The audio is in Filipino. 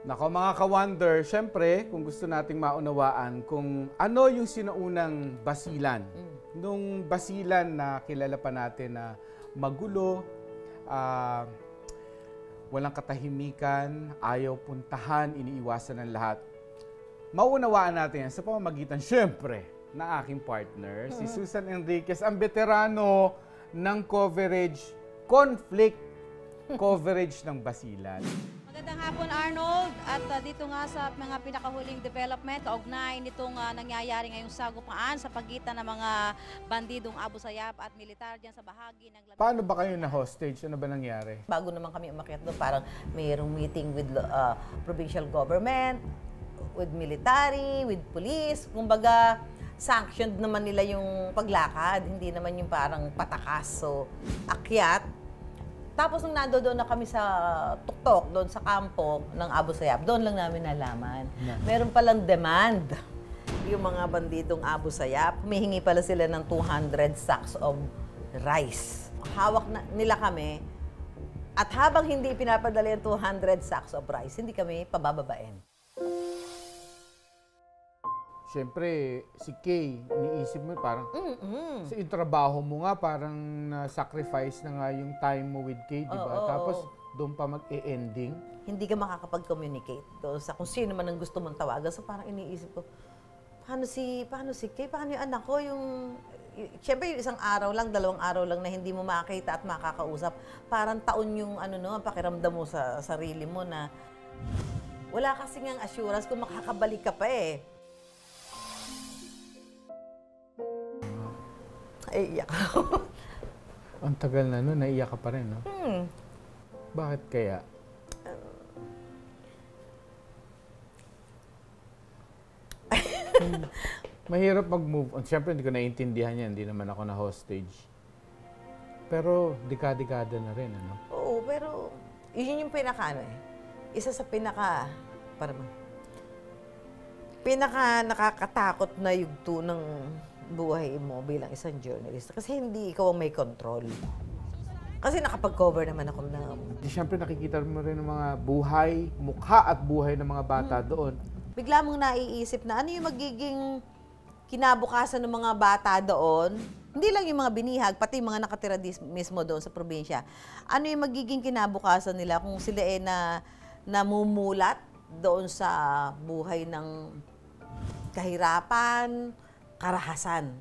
Nako mga ka-wonder, syempre kung gusto nating maunawaan kung ano yung sinaunang basilan. Nung basilan na kilala pa natin na magulo, walang katahimikan, ayaw puntahan, iniiwasan ng lahat. Maunawaan natin yan sa pamamagitan, syempre, na aking partner, si Susan Enriquez, ang veterano ng conflict coverage ng basilan. Magandang hapon, Arnold. At dito nga sa mga pinakahuling development, kaugnay nitong nangyayari ngayong sagupaan sa pagitan ng mga bandidong Abu Sayyaf at militar dyan sa bahagi ng... Paano ba kayo na-hostage? Ano ba nangyari? Bago naman kami umakyat doon, parang mayroong meeting with provincial government, with military, with police. Kumbaga, sanctioned naman nila yung paglakad. Hindi naman yung parang patakas. So, akyat. Tapos nung nandoon na kami sa tuktok, doon sa kampo ng Abu Sayyaf, doon lang namin nalaman. Meron palang demand yung mga bandidong Abu Sayyaf. Humihingi pala sila ng 200 sacks of rice. Hawak nila kami. At habang hindi pinapadala yung 200 sacks of rice, hindi kami pabababain. Siyempre, si Kay, iniisip mo parang, sa yung trabaho mo nga, parang na-sacrifice na nga yung time mo with Kay, di ba? Tapos, doon pa mag-e-ending. Hindi ka makakapag-communicate doon sa kung sino man ang gusto mong tawagan. So, parang iniisip ko, paano si Kay? Paano yung anak ko? Siyempre, yung isang araw lang, 2 araw lang na hindi mo makakita at makakausap. Parang taon yung ang pakiramdam mo sa sarili mo na wala kasi ngang assurance kung makakabalik ka pa eh. Ay, iyak ako. Ang tagal na nun, naiyak ka pa rin, no? Bakit kaya? Mahirap mag-move on. Siyempre, hindi ko naiintindihan yan. Hindi naman ako na hostage. Pero, dekada-dekada na rin, ano? Oo, pero yun yung isa sa pinaka nakakatakot na yugto ng buhay mo bilang isang journalist. Kasi hindi ikaw ang may control. Kasi nakapag-cover naman ako na... Siyempre nakikita mo rin ng mga buhay, mukha at buhay ng mga bata doon. Bigla mong naiisip na ano yung magiging kinabukasan ng mga bata doon. Hindi lang yung mga binihag, pati yung mga nakatira mismo doon sa probinsya. Ano yung magiging kinabukasan nila kung sila namumulat doon sa buhay ng kahirapan, karahasan.